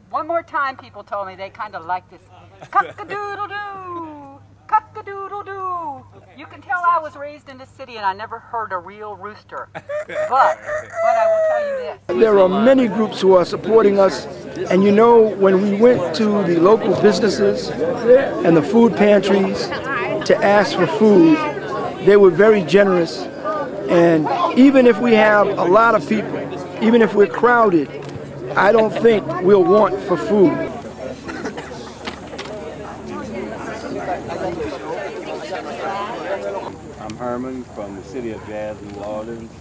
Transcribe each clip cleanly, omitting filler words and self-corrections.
One more time, people told me they kind of like this. Cock-a-doodle-doo, cock-a-doodle-doo. You can tell I was raised in the city and I never heard a real rooster. But I will tell you this. There are many groups who are supporting us, and you know, when we went to the local businesses and the food pantries to ask for food, they were very generous. And even if we have a lot of people, even if we're crowded, I don't think we'll want for food. I'm Herman from the city of Jazz, New Orleans,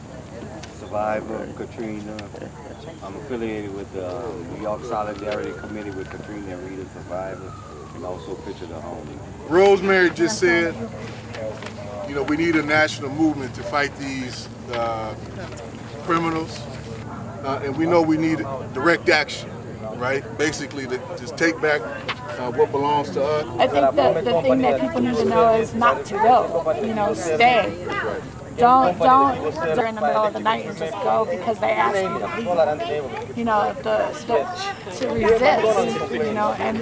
survivor of Katrina. I'm affiliated with the New York Solidarity Committee with Katrina and Rita survivors, and also Picture the Home. Rosemary just said, you know, we need a national movement to fight these criminals, and we know we need direct action, right? Basically, to just take back what belongs to us. I think that the thing that people need to know is not to go, you know, stay. Don't during the middle of the night and just go because they ask you to leave. You know, to resist, you know, and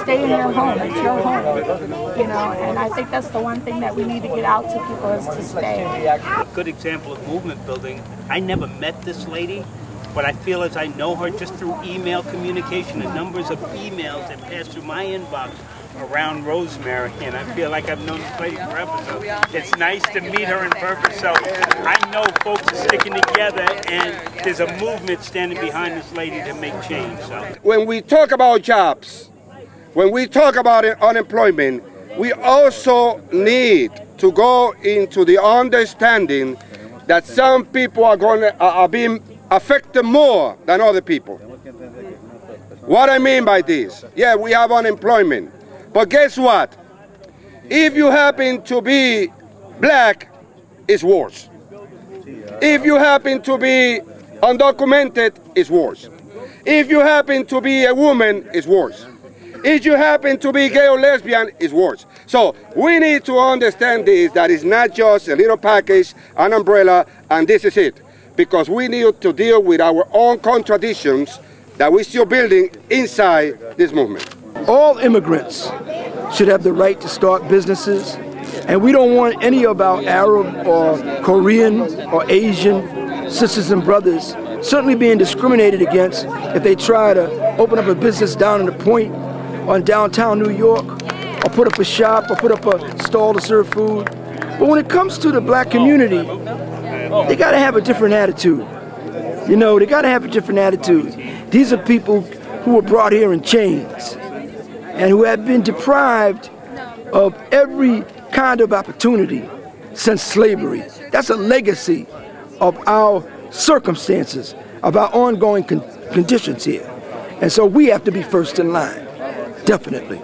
stay in your home. It's your home, you know, and I think that's the one thing that we need to get out to people is to stay. A good example of movement building, I never met this lady, but I feel as I know her just through email communication, the numbers of emails that pass through my inbox around Rosemary, and I feel like I've known this lady forever, so it's nice to meet her in person. So I know folks are sticking together, and there's a movement standing behind this lady to make change. So when we talk about jobs, when we talk about unemployment, we also need to go into the understanding that some people are being affected more than other people. What I mean by this, yeah, we have unemployment. But guess what? If you happen to be black, it's worse. If you happen to be undocumented, it's worse. If you happen to be a woman, it's worse. If you happen to be gay or lesbian, it's worse. So we need to understand this, that it's not just a little package, an umbrella, and this is it. Because we need to deal with our own contradictions that we're still building inside this movement. All immigrants should have the right to start businesses, and we don't want any of our Arab or Korean or Asian sisters and brothers certainly being discriminated against if they try to open up a business down in the Point or in downtown New York, or put up a shop or put up a stall to serve food. But when it comes to the black community, they gotta have a different attitude. You know, they gotta have a different attitude. These are people who were brought here in chains and who have been deprived of every kind of opportunity since slavery. That's a legacy of our circumstances, of our ongoing conditions here. And so we have to be first in line, definitely.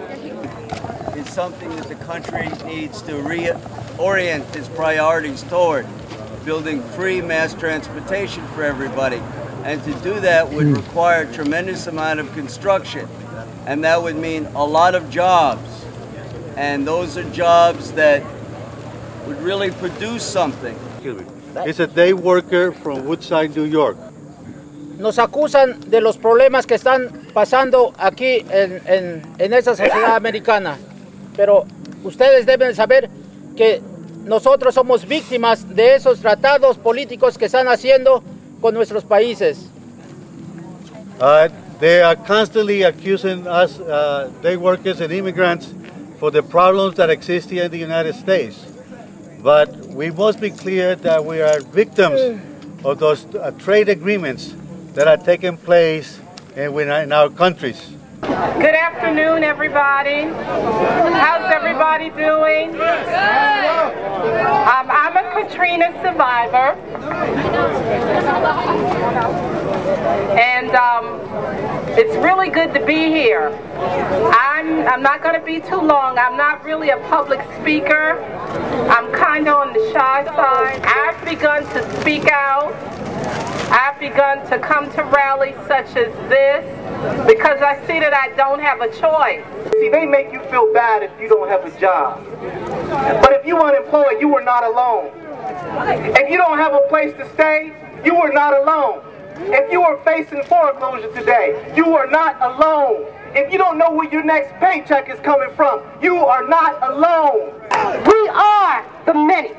It's something that the country needs to reorient its priorities toward, building free mass transportation for everybody. And to do that would require a tremendous amount of construction. And that would mean a lot of jobs. And those are jobs that would really produce something. It's a day worker from Woodside, New York. Nos acusan de los problemas que están pasando aquí en esa sociedad americana. Pero ustedes deben saber que nosotros somos víctimas de esos tratados políticos que están haciendo con nuestros países. They are constantly accusing us, day workers and immigrants, for the problems that exist here in the United States. But we must be clear that we are victims of those trade agreements that are taking place in our countries. Good afternoon, everybody. How's everybody doing? I'm a Katrina survivor. And it's really good to be here. I'm not going to be too long. I'm not really a public speaker. I'm kind of on the shy side. I've begun to speak out. I've begun to come to rallies such as this because I see that I don't have a choice. See, they make you feel bad if you don't have a job. But if you're unemployed, you are not alone. If you don't have a place to stay, you are not alone. If you are facing foreclosure today, you are not alone. If you don't know where your next paycheck is coming from, you are not alone. We are the many.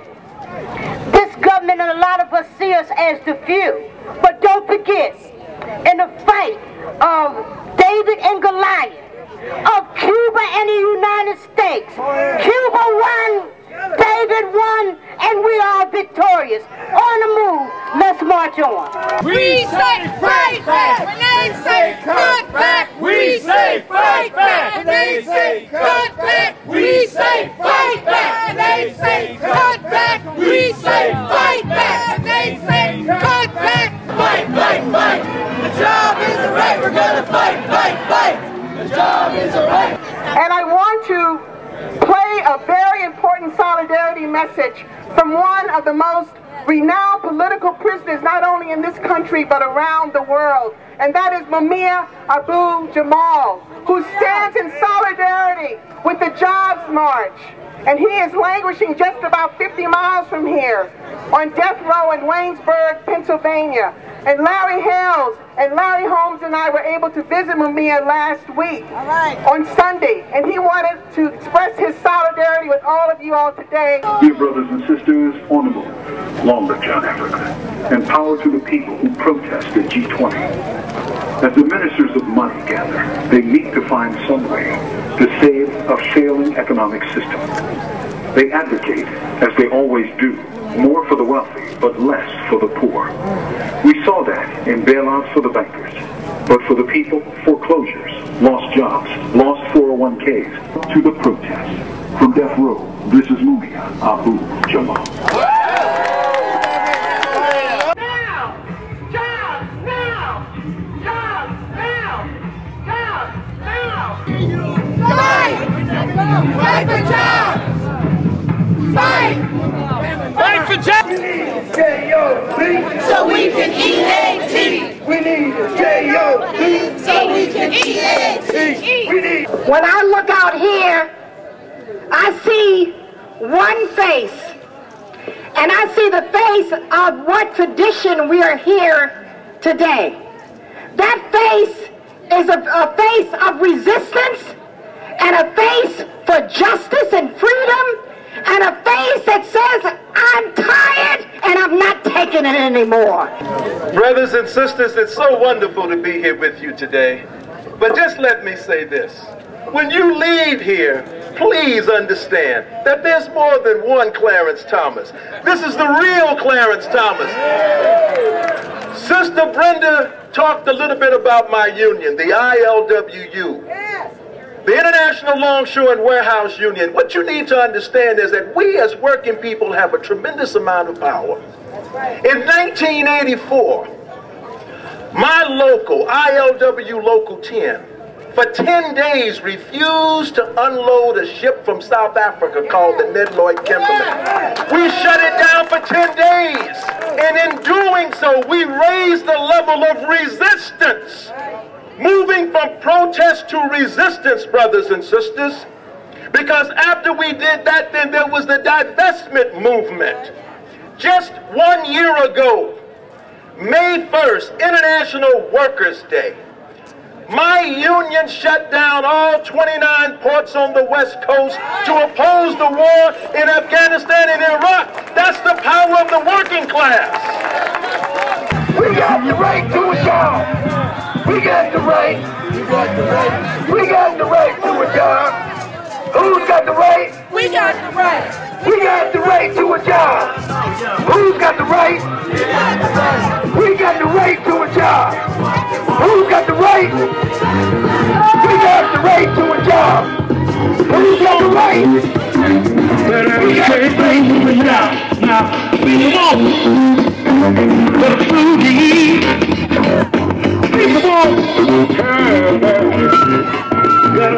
This government and a lot of us see us as the few. But don't forget, in the fight of David and Goliath, of Cuba and the United States, Cuba won, David won, and we are victorious. On the move, let's march on. We say fight back when they say cut back. We say fight back when they say cut back. We say fight back when they say cut back. We say fight back when they say cut back. Fight, fight, fight. The job is a right. We're gonna fight, fight, fight. The job is a right. And I want to play a very important solidarity message from one of the most renowned political prisoners, not only in this country but around the world, and that is Mumia Abu-Jamal, who stands in solidarity with the Jobs March. And he is languishing just about 50 miles from here on death row in Waynesburg, Pennsylvania. And Larry Hales and Larry Holmes and I were able to visit Mumia last week on Sunday, and he wanted to express his solidarity with all of you all today. Dear brothers and sisters on the move, long live John Africa, and power to the people who protest at G20. As the ministers of money gather, they meet to find some way to save a failing economic system. They advocate, as they always do, more for the wealthy, but less for the poor. We saw that in bailouts for the bankers, but for the people, foreclosures, lost jobs, lost 401ks, to the protest. From death row, this is Mumia Abu-Jamal. Fight for jobs! Fight! Fight for jobs! We need J-O-B so we can eat A-T. We need J-O-B so we can eat A-T. When I look out here, I see one face. And I see the face of what tradition we are here today. That face is a face of resistance, and a face for justice and freedom, and a face that says, I'm tired and I'm not taking it anymore. Brothers and sisters, it's so wonderful to be here with you today. But just let me say this. When you leave here, please understand that there's more than one Clarence Thomas. This is the real Clarence Thomas. Sister Brenda talked a little bit about my union, the ILWU. The International Longshore and Warehouse Union. What you need to understand is that we as working people have a tremendous amount of power. In 1984, my local, ILW Local 10, for 10 days refused to unload a ship from South Africa called the Ned Lloyd Kimberley. We shut it down for 10 days. And in doing so, we raised the level of resistance. Moving from protest to resistance, brothers and sisters, because after we did that, then there was the divestment movement. Just 1 year ago, May 1st, International Workers' Day, my union shut down all 29 ports on the West Coast to oppose the war in Afghanistan and Iraq. That's the power of the working class. We got the right to a job. We got the right. We got the right to a job. Who's got the right? We got the right. We got the right to a job. Who's got the right? We got the right to a job. Who's got the right? We got the right to a job. Who's got the right? We got the right to a job. Now, we want the food to eat. We want the